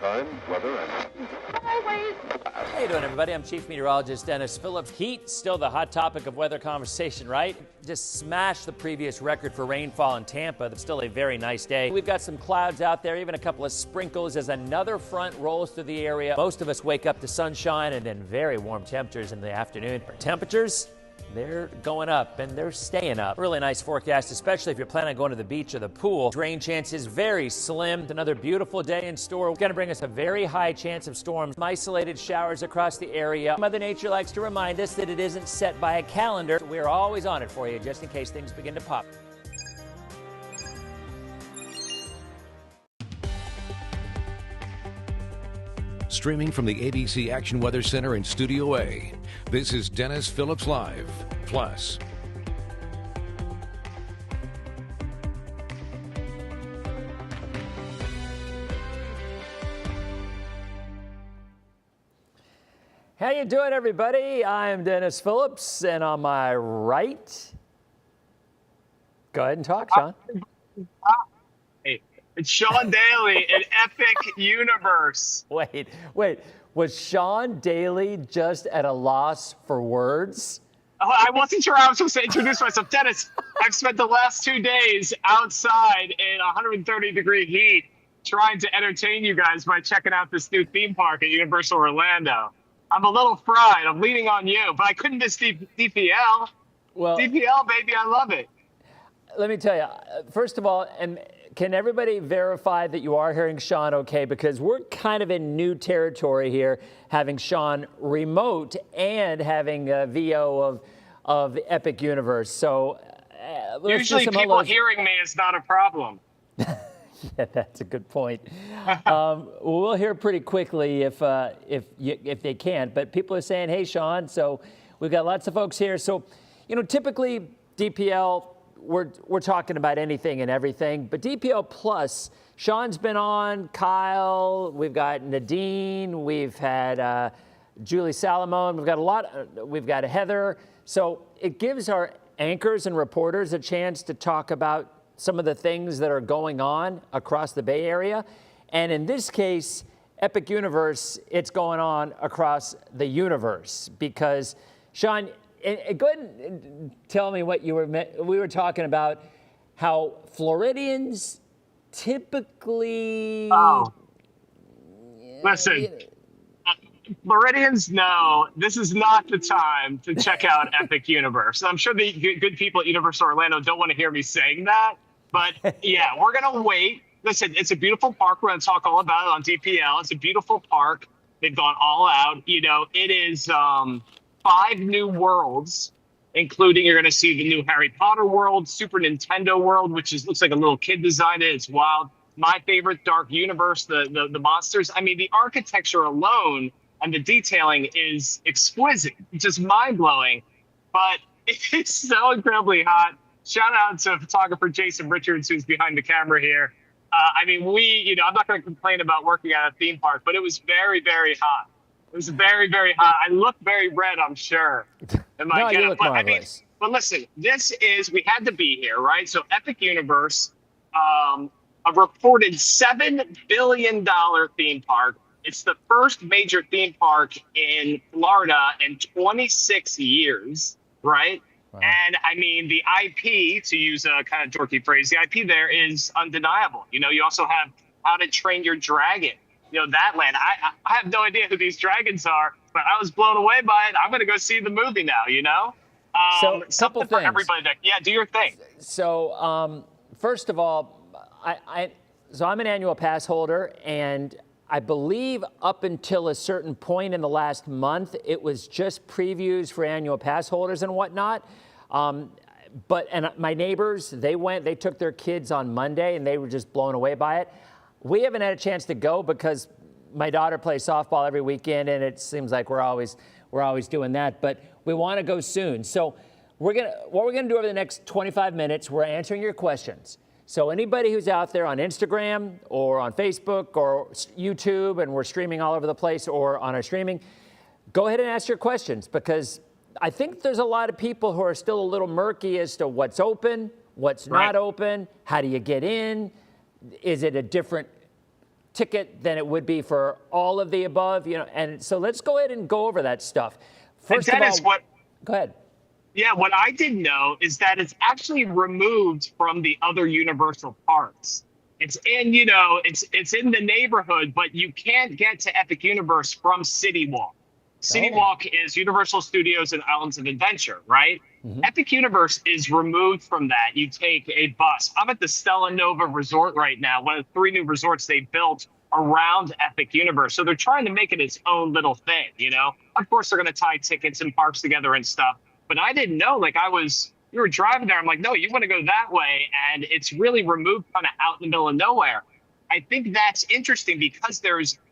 time, weather, and highways. How you doing, everybody? I'm Chief Meteorologist Dennis Phillips. Heat, still the hot topic of weather conversation, right? Just smashed the previous record for rainfall in Tampa. It's still a very nice day. We've got some clouds out there, even a couple of sprinkles as another front rolls through the area. Most of us wake up to sunshine and then very warm temperatures in the afternoon. Our temperatures, they're going up and they're staying up. Really nice forecast, especially if you're planning on going to the beach or the pool. Rain chances very slim. Another beautiful day in store. Going to bring us a very high chance of storms. Some isolated showers across the area. Mother Nature likes to remind us that it isn't set by a calendar. We're always on it for you just in case things begin to pop. Streaming from the ABC Action Weather Center in Studio A, this is Dennis Phillips Live Plus. How you doing, everybody? I'm Dennis Phillips, and on my right, go ahead and talk, Sean. It's Sean Daly in Epic Universe. Wait. Was Sean Daly just at a loss for words? Oh, I wasn't sure how I was supposed to introduce myself. Dennis, I've spent the last 2 days outside in 130-degree heat trying to entertain you guys by checking out this new theme park at Universal Orlando. I'm a little fried. I'm leaning on you, but I couldn't miss DPL. Well, DPL, baby, I love it. Let me tell you, first of all, and can everybody verify that you are hearing Sean okay? Because we're kind of in new territory here, having Sean remote and having a VO of the Epic Universe. So usually people hearing me is not a problem. Yeah, that's a good point. We'll hear pretty quickly if they can't. But people are saying, "Hey, Sean." So we've got lots of folks here. So, typically DPL. We're talking about anything and everything, but DPL Plus, Sean's been on, Kyle, we've got Nadine, we've had Julie Salomon, we've got Heather. So it gives our anchors and reporters a chance to talk about some of the things that are going on across the Bay Area. And in this case, Epic Universe, it's going on across the universe because, Sean, go ahead and tell me what we were talking about, how Floridians typically... Listen, Floridians know this is not the time to check out Epic Universe. I'm sure the good people at Universal Orlando don't want to hear me saying that, but yeah, we're going to wait. Listen, it's a beautiful park. We're going to talk all about it on DPL. It's a beautiful park. They've gone all out. It is... 5 new worlds, including you're going to see the new Harry Potter world, Super Nintendo world, which looks like a little kid designed it. It's wild. My favorite, Dark Universe, the monsters. I mean, the architecture alone and the detailing is exquisite, just mind-blowing. But it's so incredibly hot. Shout out to photographer Jason Richards, who's behind the camera here. I'm not going to complain about working at a theme park, but it was very, very hot. It was very, very hot. I look very red, I'm sure. No, you look marvelous. But listen, we had to be here, right? So Epic Universe, a reported $7 billion theme park. It's the first major theme park in Florida in 26 years, right? Wow. And I mean, the IP, to use a kind of dorky phrase, the IP there is undeniable. You also have How to Train Your Dragon. That land. I have no idea who these dragons are, but I was blown away by it. I'm going to go see the movie now, So a couple things. For everybody yeah, do your thing. So first of all, I'm an annual pass holder, and I believe up until a certain point in the last month, it was just previews for annual pass holders and whatnot. But my neighbors, they took their kids on Monday, and they were just blown away by it. We haven't had a chance to go because my daughter plays softball every weekend, and it seems like we're always doing that. But we want to go soon. So what we're gonna do over the next 25 minutes, we're answering your questions. So anybody who's out there on Instagram or on Facebook or YouTube, and we're streaming all over the place, or on our streaming, go ahead and ask your questions, because I think there's a lot of people who are still a little murky as to what's open, what's not open, how do you get in, is it a different ticket than it would be for all of the above, you know, and so let's go ahead and go over that stuff. First and Dennis, of all, go ahead. Yeah, what I didn't know is that it's actually removed from the other Universal parks. It's in, you know, it's in the neighborhood, but you can't get to Epic Universe from City Walk. City Walk is Universal Studios and Islands of Adventure, right? Epic Universe is removed from that. You take a bus. I'm at the Stella Nova Resort right now, one of the 3 new resorts they built around Epic Universe. So they're trying to make it its own little thing, you know? Of course, they're going to tie tickets and parks together and stuff. But I didn't know, like we were driving there. I'm like, no, you want to go that way. And it's really removed kind of out in the middle of nowhere. I think that's interesting because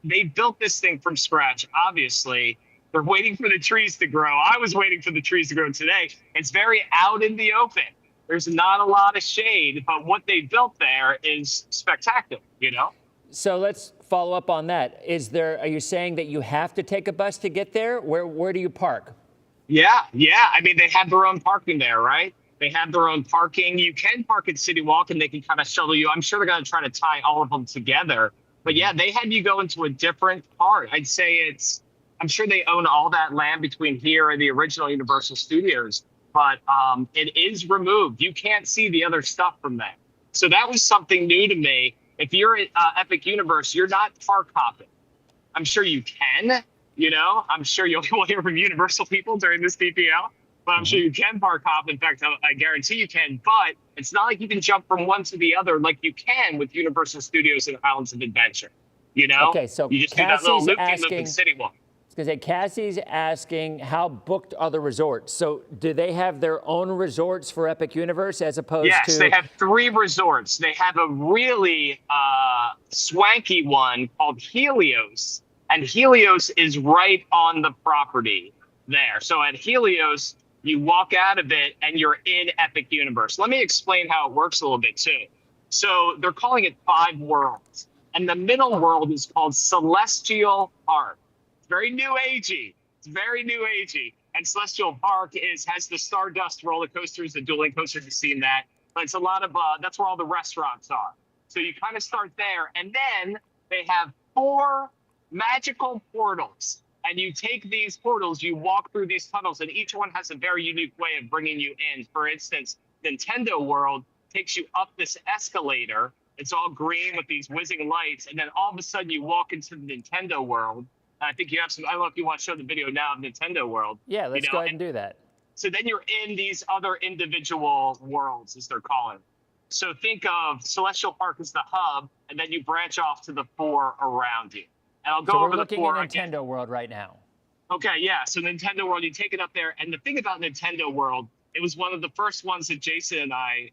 they built this thing from scratch, obviously. They're waiting for the trees to grow. I was waiting for the trees to grow today. It's very out in the open. There's not a lot of shade, but what they built there is spectacular, you know? So let's follow up on that. Are you saying that you have to take a bus to get there? Where do you park? Yeah. I mean, they have their own parking there, right? They have their own parking. You can park at City Walk and they can kind of shuttle you. I'm sure they're going to try to tie all of them together. But yeah, they had you go into a different part. I'd say I'm sure they own all that land between here and the original Universal Studios, but it is removed. You can't see the other stuff from that. So that was something new to me. If you're at Epic Universe, you're not park hopping. I'm sure you can, you know, I'm sure you'll hear from Universal people during this DPL, but I'm sure you can park hop. In fact, I guarantee you can, but it's not like you can jump from one to the other like you can with Universal Studios and Islands of Adventure, you know? Okay, so you just do that little loop-de-loop in City Walk. Because Cassie's asking, how booked are the resorts? So do they have their own resorts for Epic Universe as opposed to? Yes, they have 3 resorts. They have a really swanky one called Helios, and Helios is right on the property there. So at Helios, you walk out of it and you're in Epic Universe. Let me explain how it works a little bit too. So they're calling it 5 worlds, and the middle world is called Celestial Park. Very new agey. It's very new agey. And Celestial Park has the Stardust roller coasters, the dueling coasters. You've seen that. But it's a lot of that's where all the restaurants are. So you kind of start there, and then they have 4 magical portals. And you take these portals, you walk through these tunnels, and each one has a very unique way of bringing you in. For instance, Nintendo World takes you up this escalator. It's all green with these whizzing lights, and then all of a sudden you walk into the Nintendo World. I think you have some. I don't know if you want to show the video now of Nintendo World. Yeah, let's go ahead and do that. So then you're in these other individual worlds, as they're calling. So think of Celestial Park as the hub, and then you branch off to the 4 around you. And I'll go over the 4 again. We're looking at Nintendo World right now. Okay, yeah. So Nintendo World, you take it up there, and the thing about Nintendo World, it was one of the first ones that Jason and I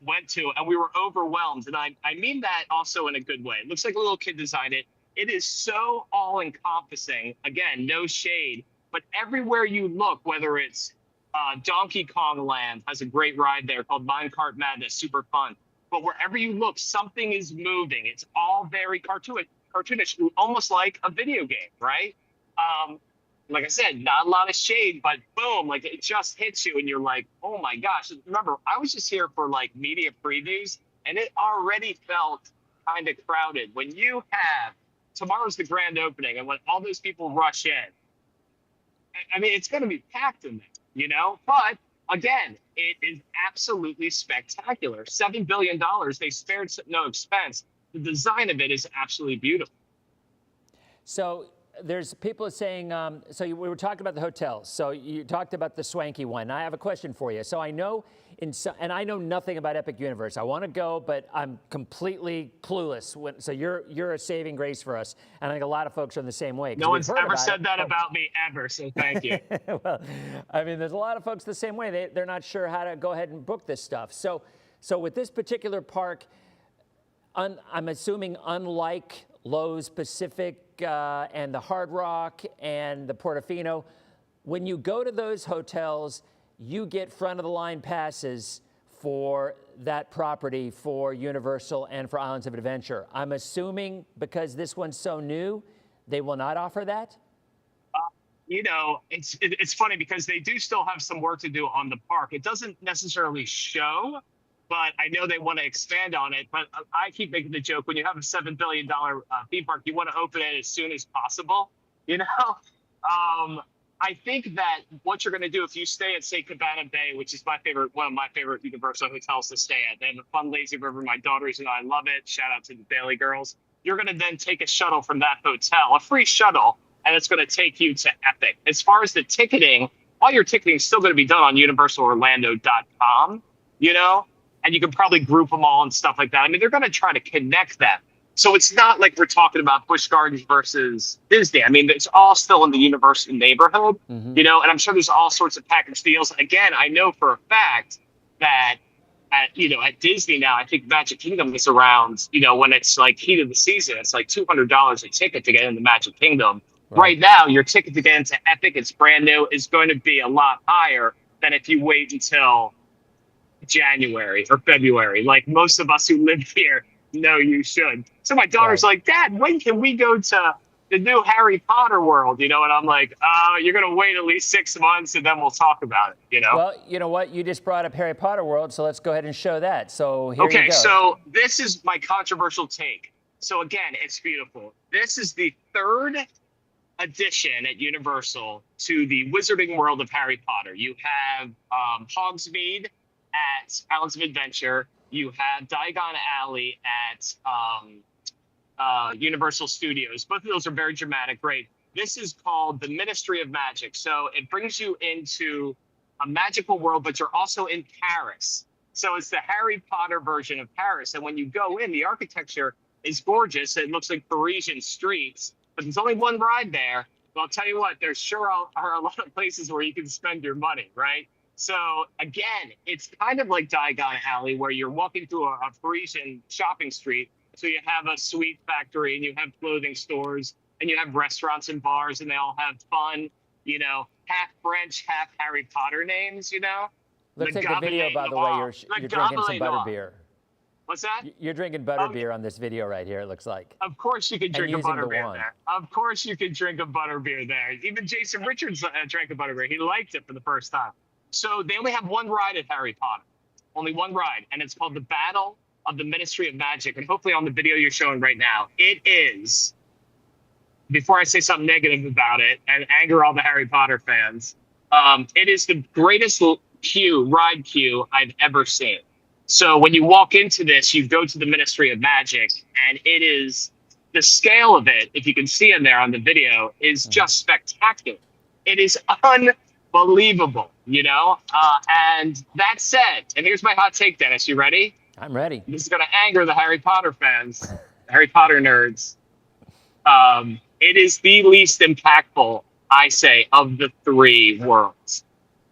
went to, and we were overwhelmed. And I mean that also in a good way. It looks like a little kid designed it. It is so all-encompassing. Again, no shade. But everywhere you look, whether it's Donkey Kong Land has a great ride there called Minecart Madness, super fun. But wherever you look, something is moving. It's all very cartoonish, almost like a video game, right? Like I said, not a lot of shade, but boom, like it just hits you and you're like, oh my gosh. Remember, I was just here for like media previews and it already felt kind of crowded. When you have, tomorrow's the grand opening, and when all those people rush in, I mean, it's going to be packed in there, you know? But again, it is absolutely spectacular. $7 billion, they spared no expense. The design of it is absolutely beautiful. So there's people saying, we were talking about the hotels. So you talked about the swanky one. I have a question for you. So I know, and I know nothing about Epic Universe. I want to go, but I'm completely clueless. So you're a saving grace for us. And I think a lot of folks are the same way. No one's ever said that about me ever, so thank you. Well, I mean, there's a lot of folks the same way. They're not sure how to go ahead and book this stuff. So with this particular park, I'm assuming unlike Lowe's Pacific and the Hard Rock and the Portofino, when you go to those hotels, you get front-of-the-line passes for that property for Universal and for Islands of Adventure. I'm assuming because this one's so new, they will not offer that? You know, it's funny because they do still have some work to do on the park. It doesn't necessarily show but I know they want to expand on it. But I keep making the joke, when you have a $7 billion theme park, you want to open it as soon as possible. You know, I think that what you're going to do if you stay at, say, Cabana Bay, which is one of my favorite Universal hotels to stay at. They have a fun lazy river. My daughters and I love it. Shout out to the Daly girls. You're going to then take a shuttle from that hotel, a free shuttle, and it's going to take you to Epic. As far as the ticketing, all your ticketing is still going to be done on universalorlando.com, you know, and you can probably group them all and stuff like that. I mean, they're going to try to connect them. So it's not like we're talking about Busch Gardens versus Disney. I mean, it's all still in the Universal neighborhood, you know, and I'm sure there's all sorts of package deals. Again, I know for a fact that at Disney now, I think Magic Kingdom is around, you know, when it's like heat of the season, it's like $200 a ticket to get into Magic Kingdom. Right now, your ticket to get into Epic, it's brand new, is going to be a lot higher than if you wait until January or February. Like most of us who live here know you should. So my daughter's like, Dad, when can we go to the new Harry Potter world? You know, and I'm like, you're going to wait at least 6 months and then we'll talk about it, you know? Well, you know what? You just brought up Harry Potter world, so let's go ahead and show that. So here you go. Okay, so this is my controversial take. So again, it's beautiful. This is the third addition at Universal to the Wizarding World of Harry Potter. You have Hogsmeade at Islands of Adventure. You have Diagon Alley at Universal Studios. Both of those are very dramatic, great. This is called the Ministry of Magic. So it brings you into a magical world, but you're also in Paris. So it's the Harry Potter version of Paris. And when you go in, the architecture is gorgeous. It looks like Parisian streets, but there's only one ride there. But I'll tell you what, there sure are a lot of places where you can spend your money, right? So again, it's kind of like Diagon Alley, where you're walking through a Parisian shopping street. So you have a sweet factory and you have clothing stores and you have restaurants and bars and they all have fun, you know, half French, half Harry Potter names, you know. Let's take the video, by the way. You're drinking some butterbeer. What's that? You're drinking butterbeer on this video right here, it looks like. Of course you could drink a butterbeer there. Of course you could drink a butterbeer there. Even Jason Richards drank a butterbeer. He liked it for the first time. So they only have one ride at Harry Potter. Only one ride. And it's called the Battle of the Ministry of Magic. And hopefully on the video you're showing right now, it is, before I say something negative about it and anger all the Harry Potter fans, it is the greatest ride queue I've ever seen. So when you walk into this, you go to the Ministry of Magic, and it is, the scale of it, if you can see in there on the video, is just spectacular. It is unbelievable, you know? And that said, and here's my hot take, Dennis, you ready? I'm ready. This is going to anger the Harry Potter fans, Harry Potter nerds. It is the least impactful, I say, of the three worlds.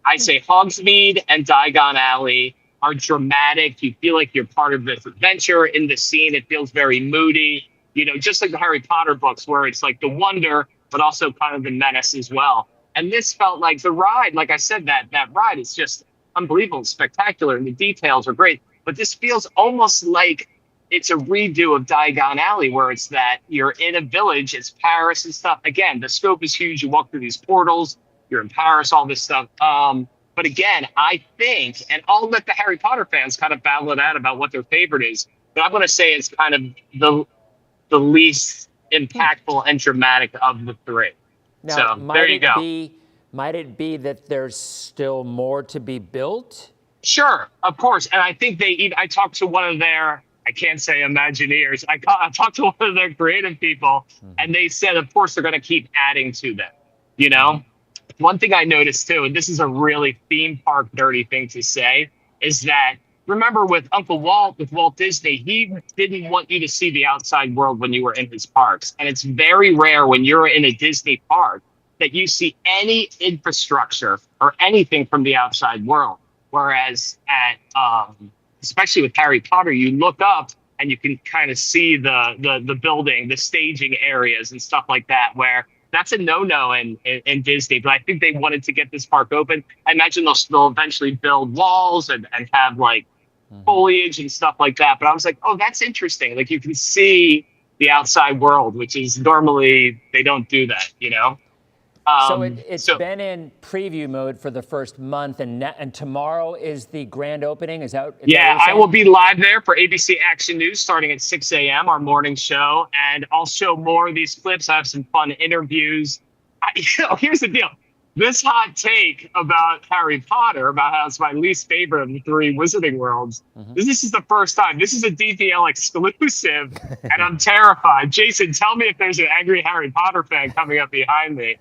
I say Hogsmeade and Diagon Alley are dramatic. You feel like you're part of this adventure in the scene. It feels very moody, you know, just like the Harry Potter books, where it's like the wonder, but also kind of the menace as well. And this felt like the ride, like I said, that ride is just unbelievable, spectacular, and the details are great. But this feels almost like it's a redo of Diagon Alley, where it's that you're in a village, it's Paris and stuff. Again, the scope is huge. You walk through these portals, you're in Paris, all this stuff. But again, I think, and I'll let the Harry Potter fans kind of battle it out about what their favorite is, but I'm going to say it's kind of the least impactful and dramatic of the three. Now, so there you go. Might it be that there's still more to be built? Sure, of course. And I think I talked to one of their, I can't say Imagineers, I talked to one of their creative people, and they said, of course, they're going to keep adding to them, you know? One thing I noticed too, and this is a really theme park dirty thing to say, is that remember with Walt Disney, he didn't want you to see the outside world when you were in his parks. And it's very rare when you're in a Disney park that you see any infrastructure or anything from the outside world. Whereas at, especially with Harry Potter, you look up and you can kind of see the building, the staging areas and stuff like that, where that's a no-no in Disney, but I think they wanted to get this park open. I imagine they'll eventually build walls and have like foliage and stuff like that. But I was like, oh, that's interesting. Like you can see the outside world, which is normally they don't do that, you know? So it's been in preview mode for the first month, and tomorrow is the grand opening. Is that? I will be live there for ABC Action News starting at 6 a.m., our morning show, and I'll show more of these clips. I have some fun interviews. Here's the deal. This hot take about Harry Potter, about how it's my least favorite of the three Wizarding Worlds, this is the first time. This is a DPL exclusive, and I'm terrified. Jason, tell me if there's an angry Harry Potter fan coming up behind me.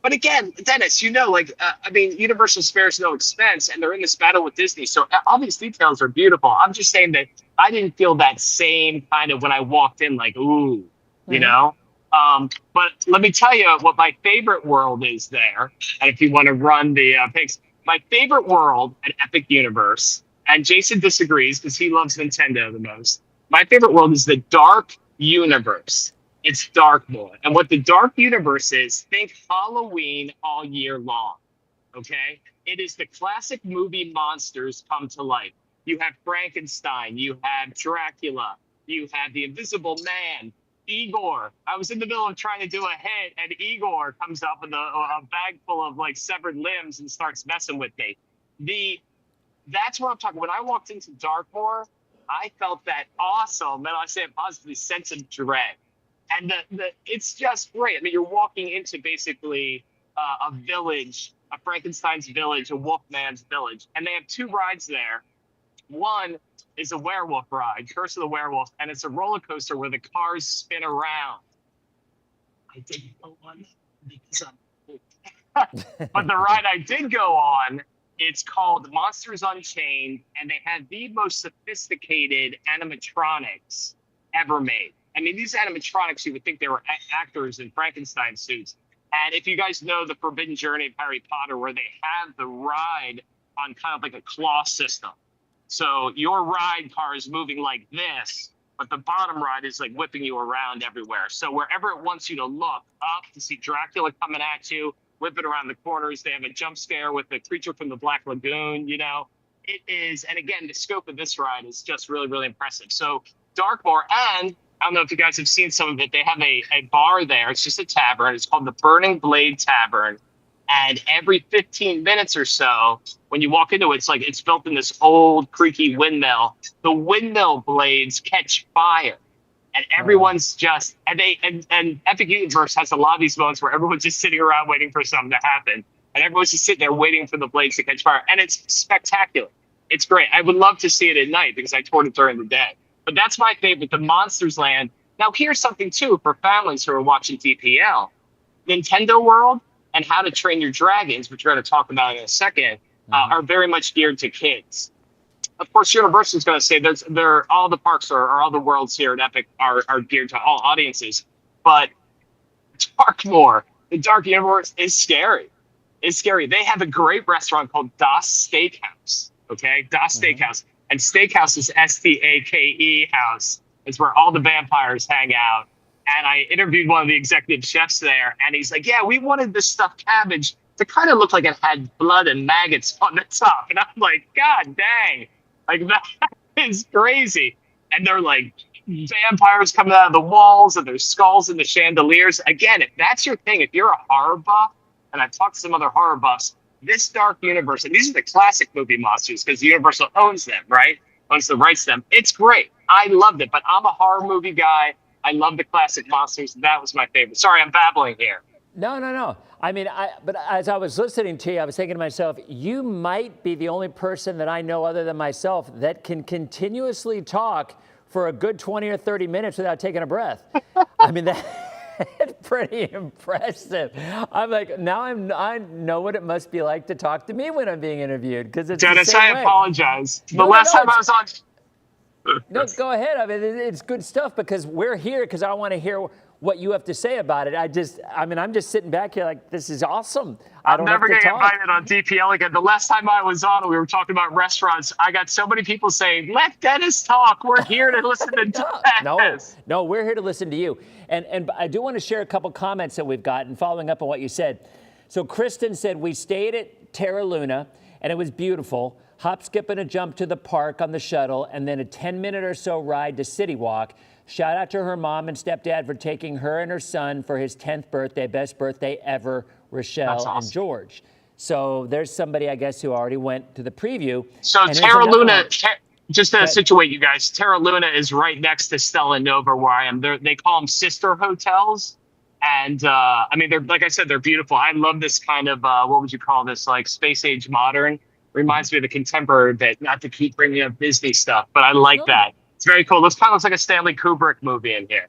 But again, Dennis, Universal spares no expense, and they're in this battle with Disney. So all these details are beautiful. I'm just saying that I didn't feel that same kind of when I walked in, like, ooh, you know? But let me tell you what my favorite world is there. And if you want to run the picks, my favorite world at Epic Universe, and Jason disagrees because he loves Nintendo the most. My favorite world is the Dark Universe. It's Darkmoor. And what the Dark Universe is, think Halloween all year long, okay? It is the classic movie monsters come to life. You have Frankenstein, you have Dracula, you have the Invisible Man, Igor. I was in the middle of trying to do a hit, and Igor comes up with a bag full of like severed limbs and starts messing with me. That's what I'm talking. When I walked into Darkmoor, I felt that awesome, and I say it positively, sense of dread. And it's just great. I mean, you're walking into basically a village, a Frankenstein's village, a Wolfman's village, and they have two rides there. One is a werewolf ride, Curse of the Werewolf, and it's a roller coaster where the cars spin around. I didn't go on because but the ride I did go on, it's called Monsters Unchained, and they have the most sophisticated animatronics ever made. I mean, these animatronics, you would think they were actors in Frankenstein suits. And if you guys know the Forbidden Journey of Harry Potter, where they have the ride on kind of like a claw system. So your ride car is moving like this, but the bottom ride is like whipping you around everywhere. So wherever it wants you to look up to see Dracula coming at you, whipping around the corners, they have a jump scare with the creature from the Black Lagoon, you know. It is, and again, the scope of this ride is just really, really impressive. So Darkmoor, and I don't know if you guys have seen some of it. They have a bar there. It's just a tavern. It's called the Burning Blade Tavern. And every 15 minutes or so, when you walk into it, it's built in this old creaky windmill. The windmill blades catch fire. And everyone's just, and Epic Universe has a lot of these moments where everyone's just sitting around waiting for something to happen. And everyone's just sitting there waiting for the blades to catch fire. And it's spectacular. It's great. I would love to see it at night because I toured it during the day. But that's my favorite, the Monsters Land. Now, here's something, too, for families who are watching DPL. Nintendo World and How to Train Your Dragons, which we're going to talk about in a second, are very much geared to kids. Of course, Universal is going to say all the parks or all the worlds here at Epic are geared to all audiences. But Darkmoor, the Dark Universe, is scary. It's scary. They have a great restaurant called Das Steakhouse, okay? Das Steakhouse. And Steakhouse is S-T-A-K-E house. It's where all the vampires hang out. And I interviewed one of the executive chefs there, and he's like, yeah, we wanted this stuffed cabbage to kind of look like it had blood and maggots on the top. And I'm like, God dang. Like, that is crazy. And they're like vampires coming out of the walls, and there's skulls in the chandeliers. Again, if that's your thing, if you're a horror buff, and I've talked to some other horror buffs, this Dark Universe, and these are the classic movie monsters because Universal owns them, right? Owns the rights to them. It's great. I loved it, but I'm a horror movie guy. I love the classic monsters. That was my favorite. Sorry, I'm babbling here. No. I mean, but as I was listening to you, I was thinking to myself, you might be the only person that I know other than myself that can continuously talk for a good 20 or 30 minutes without taking a breath. I mean, that's pretty impressive. I'm like, now I know what it must be like to talk to me when I'm being interviewed, because it's Dennis, the same I way. apologize. The last time I was on... No, go ahead. I mean, it's good stuff because we're here because I want to hear what you have to say about it. I'm just sitting back here like, this is awesome. I'm never going to get invited on DPL again. The last time I was on, we were talking about restaurants. I got so many people saying, let Dennis talk. We're here to listen to Dennis. No, we're here to listen to you. And I do want to share a couple comments that we've gotten following up on what you said. So Kristen said, we stayed at Terra Luna and it was beautiful. Hop, skip, and a jump to the park on the shuttle, and then a 10-minute or so ride to City Walk. Shout out to her mom and stepdad for taking her and her son for his 10th birthday. Best birthday ever. Rochelle, awesome. and George. So there's somebody, I guess, who already went to the preview. So And there's Terra another Luna, one. just to Good. situate you guys, Terra Luna is right next to Stella Nova where I am. They call them sister hotels. And I mean, they're, like I said, they're beautiful. I love this kind of, what would you call this, like space age modern. Reminds me of the contemporary bit, not to keep bringing up Disney stuff, but I like that. It's very cool. Looks kind of looks like a Stanley Kubrick movie in here.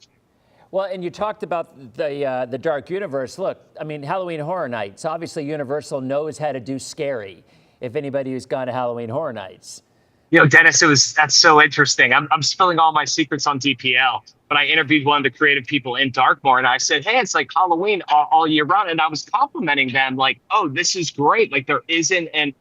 Well, and you talked about the dark universe. Look, I mean, Halloween Horror Nights. Obviously, Universal knows how to do scary. If anybody who's gone to Halloween Horror Nights. You know, Dennis, that's so interesting. I'm spilling all my secrets on DPL, but I interviewed one of the creative people in Darkmoor, and I said, hey, it's like Halloween all year round. And I was complimenting them like, oh, this is great. Like there isn't an,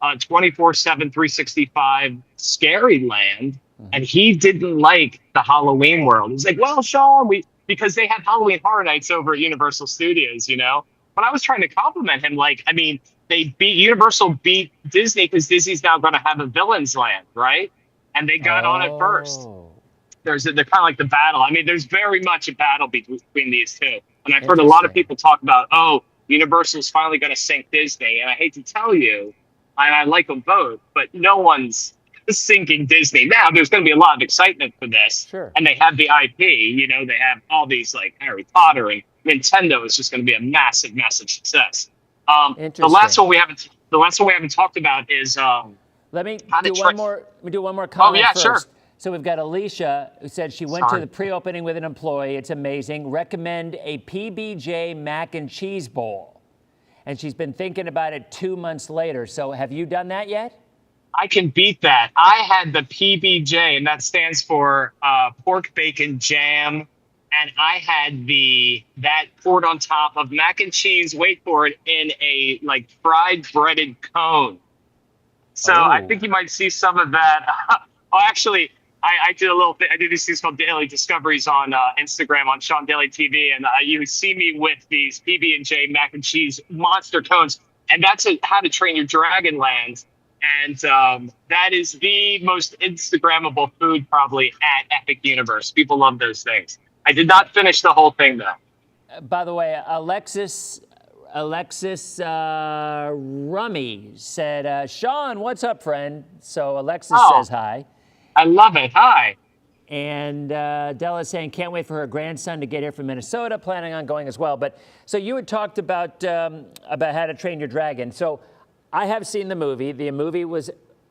24/7, 365 scary land. Mm-hmm. And he didn't like the Halloween world. He's like, well, Sean, because they have Halloween Horror Nights over at Universal Studios, you know? But I was trying to compliment him. Like, I mean, Universal beat Disney because Disney's now going to have a villain's land, right? And they got on it first. They're kind of like the battle. I mean, there's very much a battle between these two. And I've heard a lot of people talk about, oh, Universal's finally going to sink Disney. And I hate to tell you, I like them both, but no one's sinking Disney. Now, there's going to be a lot of excitement for this. Sure. And they have the IP, you know, they have all these like Harry Potter, and Nintendo is just going to be a massive, massive success. The last one we haven't talked about is let me do one more comment. Oh yeah, first. sure. So we've got Alicia who said she went to the pre-opening with an employee. It's amazing. Recommend a PBJ mac and cheese bowl. And she's been thinking about it 2 months later. So have you done that yet? I can beat that. I had the PBJ, and that stands for pork bacon jam. And I had that poured on top of mac and cheese, wait for it, in a like fried breaded cone. So I think you might see some of that. Actually, I did a little thing. I did these things called Daily Discoveries on Instagram on Sean Daly TV, and you see me with these PB&J mac and cheese monster cones, and that's How to Train Your Dragon Land. And that is the most Instagrammable food probably at Epic Universe. People love those things. I did not finish the whole thing, though. By the way, Alexis Rummy said, Sean, what's up, friend? So Alexis says hi. I love it. Hi. And Della's saying, can't wait for her grandson to get here from Minnesota, planning on going as well. But so you had talked about How to Train Your Dragon. So I have seen the movie. The movie was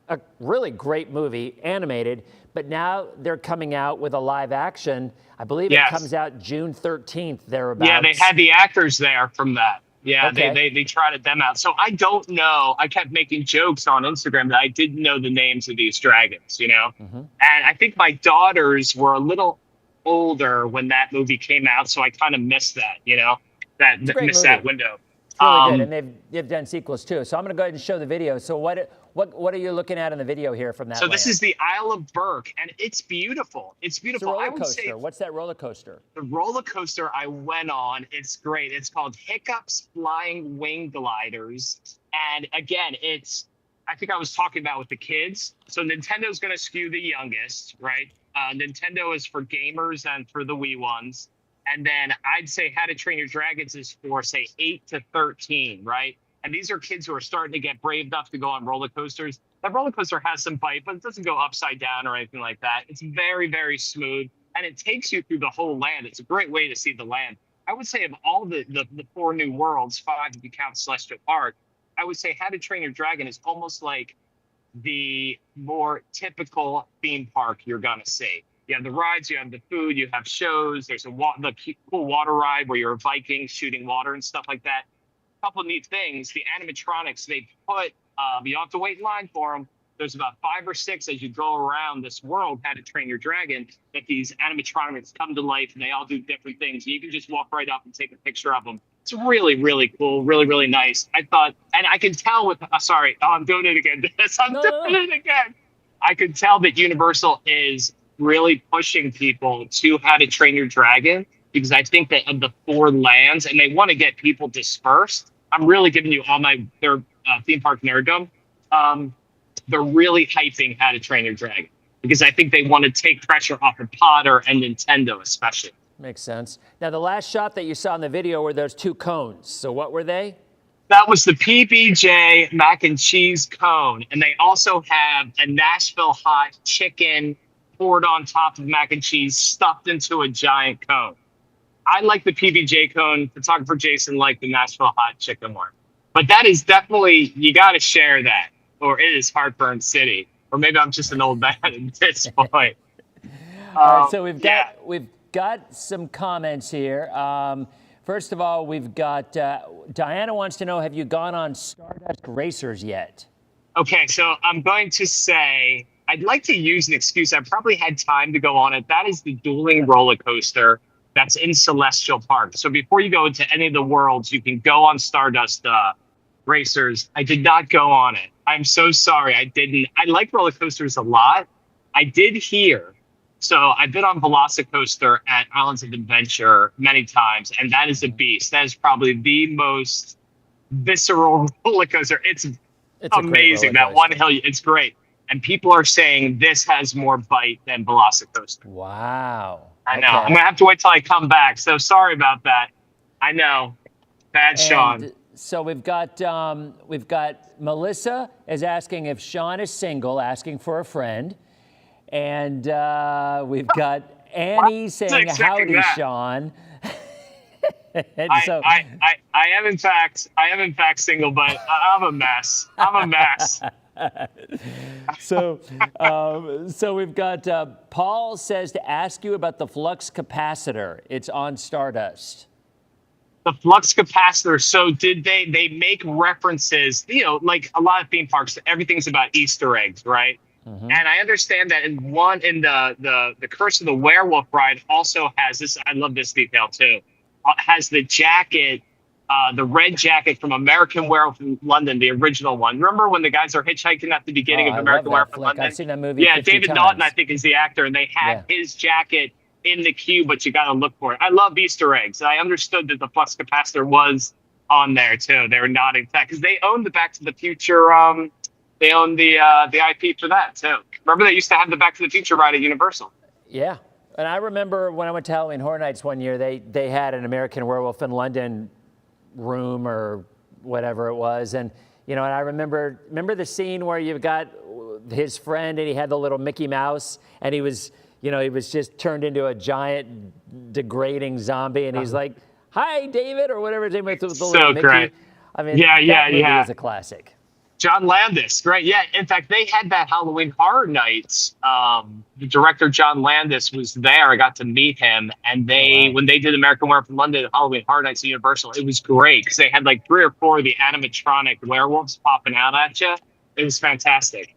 a really great movie, animated, but now they're coming out with a live action. I believe it comes out June 13th, thereabouts. Yeah, they had the actors there from that. Yeah, okay. they tried them out. So I don't know. I kept making jokes on Instagram that I didn't know the names of these dragons, you know? Mm-hmm. And I think my daughters were a little older when that movie came out, so I kind of missed that, you know? Missed that window. It's really good, and they've done sequels too. So I'm going to go ahead and show the video. So what are you looking at in the video here from that? So this is the Isle of Berk, and it's beautiful. It's beautiful. It's a roller coaster. What's that roller coaster? The roller coaster I went on, it's great. It's called Hiccups Flying Wing Gliders, and again, I think I was talking about with the kids. So Nintendo's going to skew the youngest, right? Nintendo is for gamers and for the wee ones. And then I'd say How to Train Your Dragons is for, say, 8 to 13, right? And these are kids who are starting to get brave enough to go on roller coasters. That roller coaster has some bite, but it doesn't go upside down or anything like that. It's very, very smooth, and it takes you through the whole land. It's a great way to see the land. I would say of all the 4 new worlds, 5 if you count Celestial Park, I would say How to Train Your Dragon is almost like the more typical theme park you're going to see. You have the rides, you have the food, you have shows. There's the cool water ride where you're a Viking shooting water and stuff like that. A couple of neat things. The animatronics they put, you don't have to wait in line for them. There's about 5 or 6 as you go around this world, How to Train Your Dragon, that these animatronics come to life and they all do different things. You can just walk right up and take a picture of them. It's really, really cool, really, really nice. I thought, and I can tell with, I'm doing it again. Doing it again. I could tell that Universal is really pushing people to How to Train Your Dragon, because I think that of the 4 lands, and they want to get people dispersed. I'm really giving you all their theme park nerddom. They're really hyping How to Train Your Dragon because I think they want to take pressure off of Potter and Nintendo, especially. Makes sense. Now, the last shot that you saw in the video were those 2 cones. So what were they? That was the PBJ mac and cheese cone. And they also have a Nashville hot chicken poured on top of mac and cheese stuffed into a giant cone. I like the PBJ cone. Photographer Jason liked the Nashville hot chicken one. But that is definitely, you got to share that, or it is Heartburn City. Or maybe I'm just an old man at this point. All right, so we've got some comments here. First of all, we've got Diana wants to know, have you gone on Stardust Racers yet? Okay, so I'm going to say I'd like to use an excuse. I probably had time to go on it. That is the dueling roller coaster that's in Celestial Park. So before you go into any of the worlds, you can go on Stardust Racers. I did not go on it. I'm so sorry. I didn't. I like roller coasters a lot. I did hear. So I've been on Velocicoaster at Islands of Adventure many times, and that is a beast. That is probably the most visceral roller coaster. It's amazing. That one hill, it's great. And people are saying this has more bite than Velocicoaster. Wow. I know. I'm going to have to wait till I come back. So sorry about that. I know. Bad Sean. So we've got Melissa is asking if Sean is single, asking for a friend. And we've got Annie saying, howdy, that. Sean. So, I am in fact single, but I'm a mess. So we've got Paul says to ask you about the flux capacitor. It's on Stardust. The flux capacitor. So did they make references? You know, like a lot of theme parks, everything's about Easter eggs, right? Mm-hmm. And I understand that in the Curse of the Werewolf ride also has this. I love this detail too. Has the jacket, the red jacket from American Werewolf in London, the original one. Remember when the guys are hitchhiking at the beginning of American Werewolf in London? I've seen that movie. Yeah, David Naughton, I think, is the actor, and they had his jacket in the queue, but you got to look for it. I love Easter eggs. I understood that the flux capacitor was on there too. They were nodding to that because they owned the Back to the Future. They own the IP for that too. Remember they used to have the Back to the Future ride at Universal. Yeah, and I remember when I went to Halloween Horror Nights one year, they had an American Werewolf in London room or whatever it was, and and I remember the scene where you've got his friend and he had the little Mickey Mouse and he was just turned into a giant degrading zombie and he's like, "Hi, David," or whatever his name was. The so little Mickey. Great. I mean, that movie is a classic. John Landis, great. Yeah, in fact, they had that Halloween Horror Nights. The director, John Landis, was there. I got to meet him. And when they did American Werewolf in London, Halloween Horror Nights at Universal, it was great because they had like 3 or 4 of the animatronic werewolves popping out at you. It was fantastic.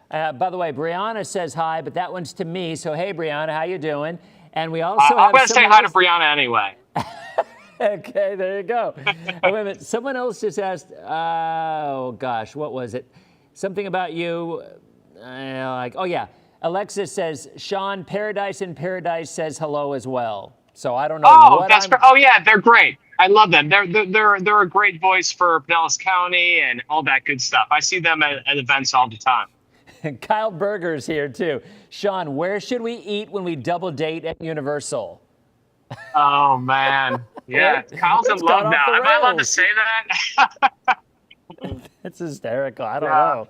By the way, Brianna says hi, but that one's to me. So, hey, Brianna, how you doing? And we also I'm going to say hi to Brianna anyway. Okay, there you go. Wait a minute. Someone else just asked, oh, gosh, what was it? Something about you, oh, yeah. Alexis says, Sean, Paradise in Paradise says hello as well. So I don't know. Oh, yeah, they're great. I love them. They're a great voice for Pinellas County and all that good stuff. I see them at events all the time. Kyle Berger's here, too. Sean, where should we eat when we double date at Universal? Oh, man. Yeah, Kyle's in love now. Am I allowed to say that? That's hysterical. I don't know.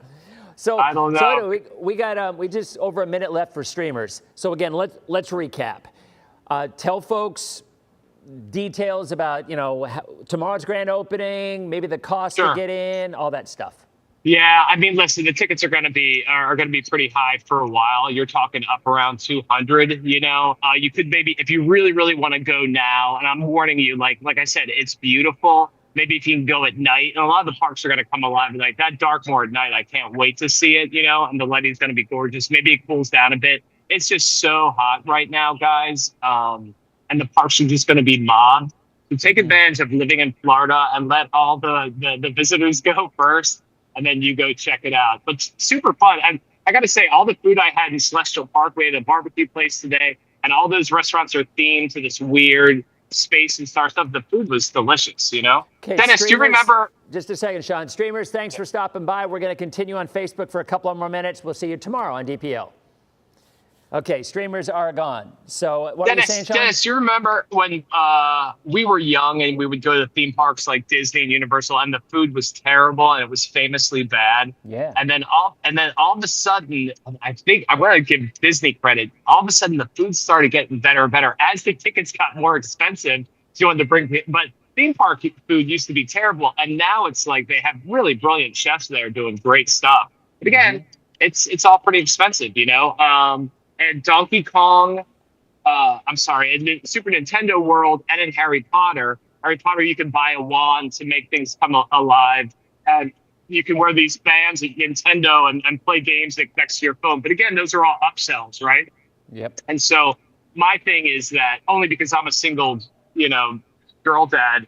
So I don't know. So anyway, we got we just over a minute left for streamers. So again, let's recap. Tell folks details about tomorrow's grand opening, maybe the cost to get in, all that stuff. Yeah, I mean, listen, the tickets are going to be pretty high for a while. You're talking up around 200. You could maybe, if you really, really want to go now, and I'm warning you, like I said, it's beautiful. Maybe if you can go at night, and a lot of the parks are going to come alive. Like that Darkmoor at night, I can't wait to see it. And the lighting's going to be gorgeous. Maybe it cools down a bit. It's just so hot right now, guys, and the parks are just going to be mobbed. So take advantage of living in Florida and let all the visitors go first. And then you go check it out. But super fun. And I got to say, all the food I had in Celestial Park, we had a barbecue place today, and all those restaurants are themed to this weird space and star stuff. The food was delicious, Okay, Dennis, do you remember? Just a second, Sean. Streamers, thanks for stopping by. We're going to continue on Facebook for a couple of more minutes. We'll see you tomorrow on DPL. Okay, streamers are gone. So what were you saying, Sean? Dennis, you remember when we were young and we would go to theme parks like Disney and Universal, and the food was terrible and it was famously bad. Yeah. And then all of a sudden, I think I'm going to give Disney credit. All of a sudden, the food started getting better and better as the tickets got more expensive. So you wanted to bring, but theme park food used to be terrible, and now it's like they have really brilliant chefs there doing great stuff. But again, it's all pretty expensive, you know. And Donkey Kong, in Super Nintendo World and in Harry Potter, you can buy a wand to make things come alive, and you can wear these bands at Nintendo and play games next to your phone. But again, those are all upsells, right? Yep. And so my thing is that only because I'm a single, girl dad,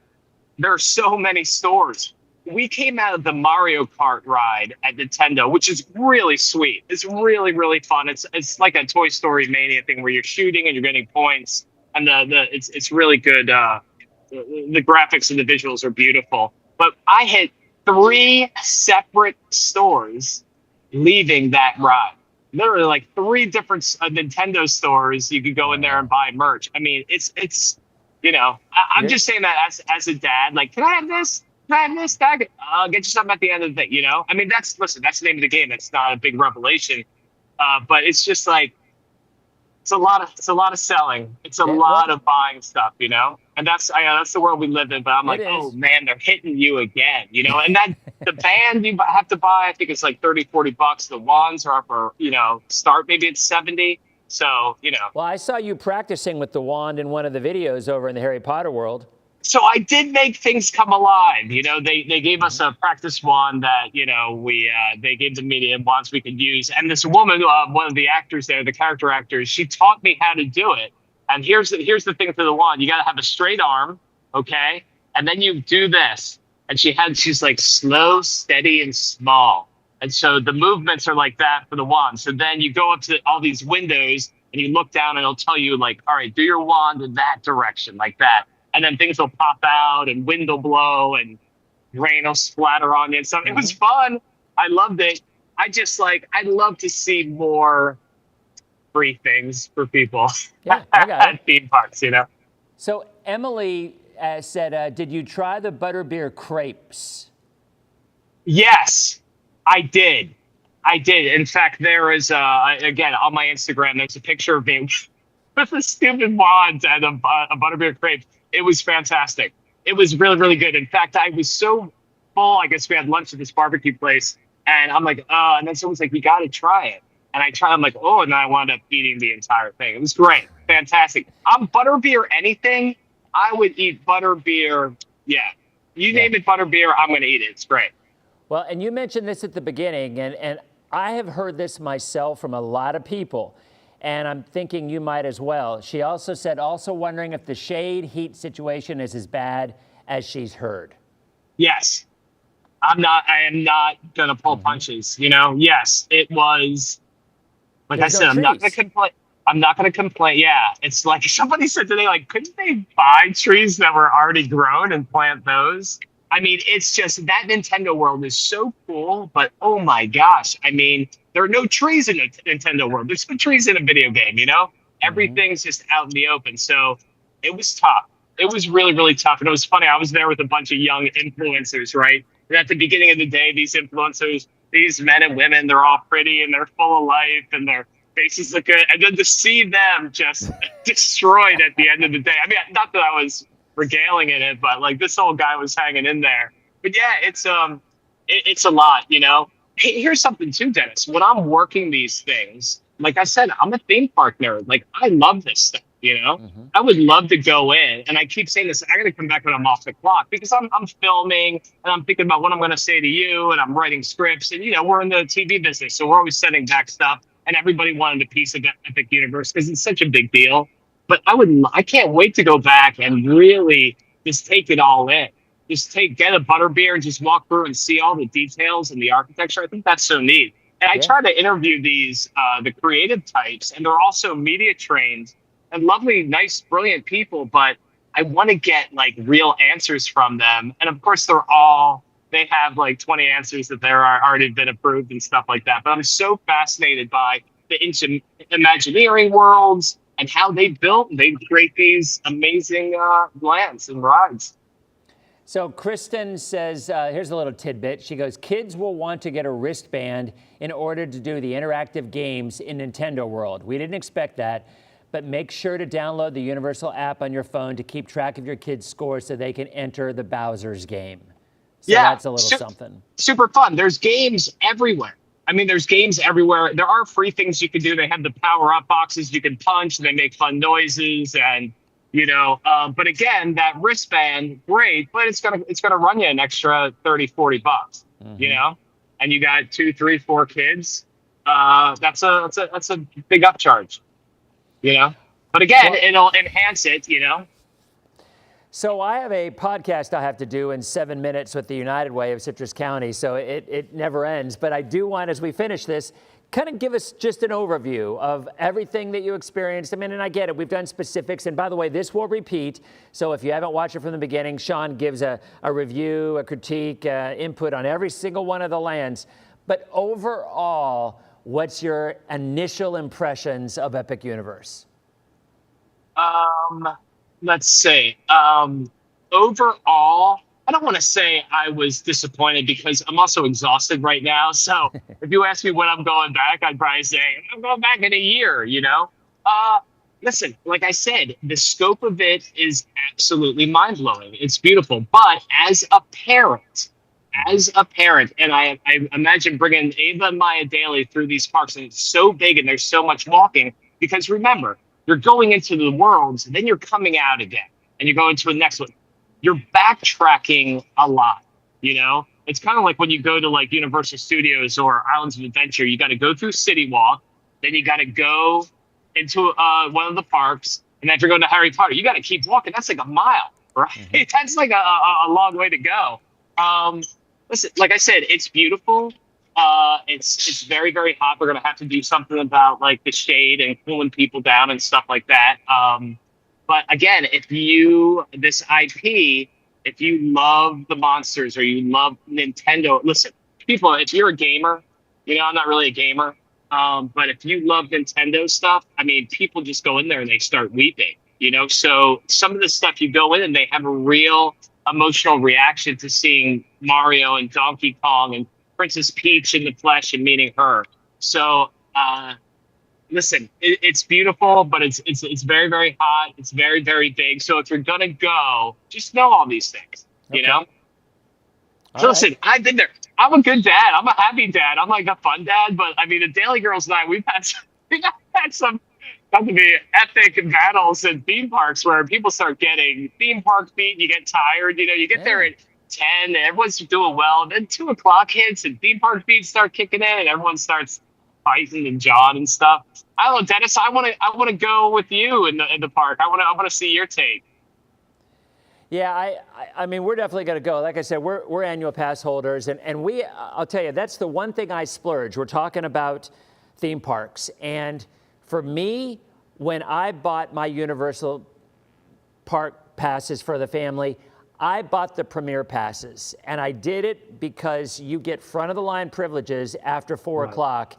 there are so many stores. We came out of the Mario Kart ride at Nintendo, which is really sweet. It's really, really fun. It's like a Toy Story Mania thing where you're shooting and you're getting points, and it's really good. The graphics and the visuals are beautiful. But I hit 3 separate stores leaving that ride. Literally, like 3 different Nintendo stores you could go in there and buy merch. I mean, it's I'm just saying that as a dad, like, can I have this? Can I have this? Get you something at the end of the day, I mean, that's the name of the game. It's not a big revelation, but it's just like it's a lot of selling. It's a lot of buying stuff, and that's the world we live in. But I'm like, oh man, they're hitting you again, and that the band you have to buy, I think it's like $30-$40. The wands are up for start maybe at $70. So Well, I saw you practicing with the wand in one of the videos over in the Harry Potter world. So I did make things come alive. They gave us a practice wand that, they gave the media wands we could use. And this woman, one of the actors there, the character actors, she taught me how to do it. And here's the thing for the wand. You got to have a straight arm, okay? And then you do this. And she's like slow, steady, and small. And so the movements are like that for the wand. So then you go up to all these windows and you look down and it'll tell you like, all right, do your wand in that direction, like that. And then things will pop out and wind will blow and rain will splatter on you and stuff. It was fun. I loved it. I'd love to see more free things for people at theme parks, So Emily said, did you try the butterbeer crepes? Yes, I did. In fact, there is, again, on my Instagram, there's a picture of me with a stupid wand and a butterbeer crepe. It was fantastic. It was really, really good. In fact, I was so full. I guess we had lunch at this barbecue place, and I'm like, and then someone's like, we got to try it. And I tried. I'm like, and then I wound up eating the entire thing. It was great, fantastic. I'm butterbeer anything. I would eat butterbeer. Yeah, you name it, butterbeer. I'm going to eat it. It's great. Well, and you mentioned this at the beginning, and I have heard this myself from a lot of people. And I'm thinking you might as well. She also said, wondering if the shade heat situation is as bad as she's heard. Yes. I am not going to pull punches, Yes, it was. Like I said, I'm not going to complain. I'm not going to complain. Yeah. It's like somebody said today, like, couldn't they buy trees that were already grown and plant those? I mean, it's just that Nintendo world is so cool, but oh my gosh. I mean, there are no trees in the Nintendo world. There's no trees in a video game, Everything's just out in the open. So it was tough. It was really, really tough. And it was funny. I was there with a bunch of young influencers, right? And at the beginning of the day, these influencers, these men and women, they're all pretty and they're full of life and their faces look good. And then to see them just destroyed at the end of the day. I mean, not that I was regaling in it, but like this old guy was hanging in there. But yeah, it's a lot, Hey, here's something too, Dennis. When I'm working these things, like I said, I'm a theme park nerd. Like I love this stuff, I would love to go in, and I keep saying this. I got to come back when I'm off the clock because I'm filming and I'm thinking about what I'm going to say to you, and I'm writing scripts, and we're in the TV business, so we're always sending back stuff. And everybody wanted a piece of Epic Universe because it's such a big deal. But I can't wait to go back and really just take it all in. Just get a butterbeer and just walk through and see all the details and the architecture. I think that's so neat. And I try to interview these, the creative types, and they're also media trained and lovely, nice, brilliant people. But I want to get like real answers from them. And of course, they have like 20 answers that they're already been approved and stuff like that. But I'm so fascinated by into Imagineering worlds and how they create these amazing lands and rides. So Kristen says, here's a little tidbit. She goes, kids will want to get a wristband in order to do the interactive games in Nintendo World. We didn't expect that, but make sure to download the Universal app on your phone to keep track of your kids' scores so they can enter the Bowser's game. So that's a little something. Super fun. There's games everywhere. I mean, there's games everywhere. There are free things you can do. They have the power-up boxes you can punch. They make fun noises, and but again, that wristband, great, but it's gonna run you an extra $30-$40, and you got 2, 3, 4 kids. That's a big upcharge, But again, it'll enhance it, So I have a podcast I have to do in 7 minutes with the United Way of Citrus County, so it never ends. But I do want, as we finish this, kind of give us just an overview of everything that you experienced. I mean, and I get it, we've done specifics. And by the way, this will repeat. So if you haven't watched it from the beginning, Sean gives a review, a critique, input on every single one of the lands. But overall, what's your initial impressions of Epic Universe? Let's see. Overall, I don't want to say I was disappointed because I'm also exhausted right now. So if you ask me when I'm going back, I'd probably say I'm going back in a year, Listen, like I said, the scope of it is absolutely mind-blowing. It's beautiful. But as a parent, and I imagine bringing Ava and Maya Daly through these parks, and it's so big and there's so much walking, because remember, you're going into the worlds, and then you're coming out again, and you're going to the next one. You're backtracking a lot, It's kind of like when you go to like Universal Studios or Islands of Adventure, you got to go through City Walk, then you got to go into one of the parks, and then if you're going to Harry Potter, you got to keep walking. That's like a mile, right? Mm-hmm. That's like a long way to go. Listen, like I said, it's beautiful. It's very, very hot. We're going to have to do something about like the shade and cooling people down and stuff like that. But again, if you love the monsters or you love Nintendo, listen, people, if you're a gamer, I'm not really a gamer, but if you love Nintendo stuff, I mean, people just go in there and they start weeping, So some of the stuff you go in and they have a real emotional reaction to seeing Mario and Donkey Kong and Princess Peach in the flesh and meeting her. So, listen, it's beautiful, but it's very, very hot. It's very, very big. So if you're going to go, just know all these things, So listen, I've been there. I'm a good dad. I'm a happy dad. I'm like a fun dad. But I mean, the Daly Girls and I, we've had some got to be epic battles in theme parks where people start getting theme park beat. You get tired. You get there at 10, everyone's doing well. And then 2 o'clock hits and theme park beats start kicking in and everyone starts fighting and jawing and stuff. I don't know, Dennis, I want to go with you in the park. I want to see your take. Yeah, I mean, we're definitely going to go. Like I said, we're annual pass holders, and I'll tell you, that's the one thing I splurge. We're talking about theme parks, and for me, when I bought my Universal Park passes for the family, I bought the Premier passes, and I did it because you get front of the line privileges after 4 o'clock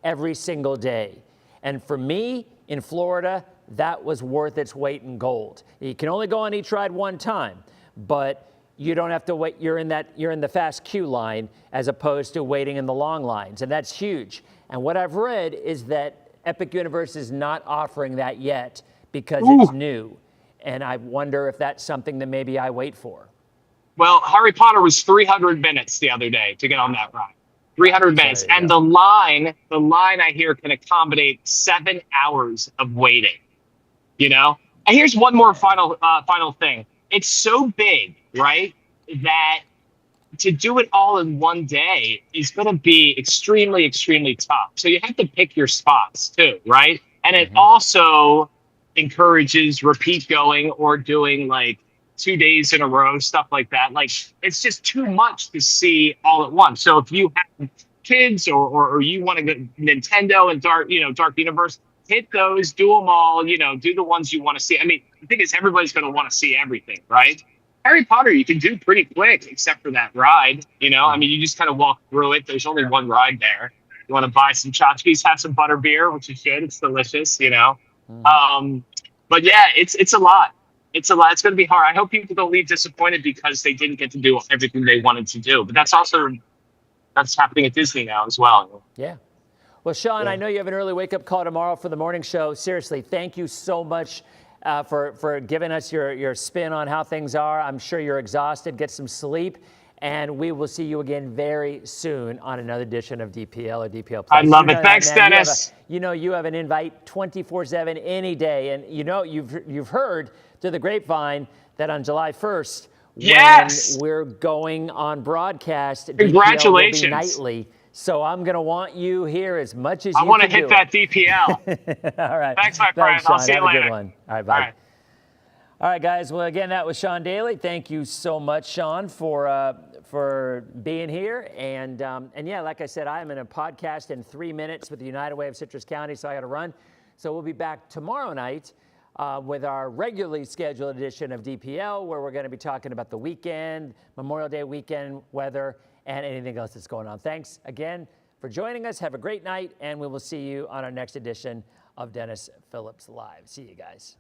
every single day. And for me, in Florida, that was worth its weight in gold. You can only go on each ride one time, but you don't have to wait. You're in the fast queue line as opposed to waiting in the long lines, and that's huge. And what I've read is that Epic Universe is not offering that yet because it's new. And I wonder if that's something that maybe I wait for. Well, Harry Potter was 300 minutes the other day to get on that ride. 300 minutes. And the line I hear can accommodate 7 hours of waiting. And here's one more final thing. It's so big, right, that to do it all in one day is going to be extremely, extremely tough. So you have to pick your spots too, right? And it also encourages repeat going or doing like 2 days in a row, stuff like that. Like, it's just too much to see all at once. So if you have kids or you want to go Nintendo and Dark Universe, hit those, do them all, do the ones you want to see. I mean, the thing is, everybody's going to want to see everything, right? Harry Potter, you can do pretty quick, except for that ride, I mean, you just kind of walk through it. There's only one ride there. You want to buy some tchotchkes, have some butter beer, which is good. It's delicious, you know. But yeah, it's a lot. It's a lot. It's going to be hard. I hope people don't leave disappointed because they didn't get to do everything they wanted to do. But that's happening at Disney now as well. Yeah. Well, Sean, I know you have an early wake-up call tomorrow for the morning show. Seriously, thank you so much for giving us your spin on how things are. I'm sure you're exhausted. Get some sleep. And we will see you again very soon on another edition of DPL or DPL Plus. I love it. Thanks, Dennis. You have an invite 24/7 any day. And you've heard through the grapevine that on July 1st, when we're going on broadcast, congratulations. DPL will be nightly. So I'm going to want you here as much as you can. I want to hit that DPL. All right. Thanks, my friend. I'll see you later. Have a good one. All right, bye. All right, guys. Well, again, that was Sean Daly. Thank you so much, Sean, for being here. And yeah, like I said, I'm in a podcast in 3 minutes with the United Way of Citrus County, so I got to run. So we'll be back tomorrow night with our regularly scheduled edition of DPL, where we're going to be talking about the weekend, Memorial Day weekend weather, and anything else that's going on. Thanks again for joining us. Have a great night, and we will see you on our next edition of Dennis Phillips Live. See you guys.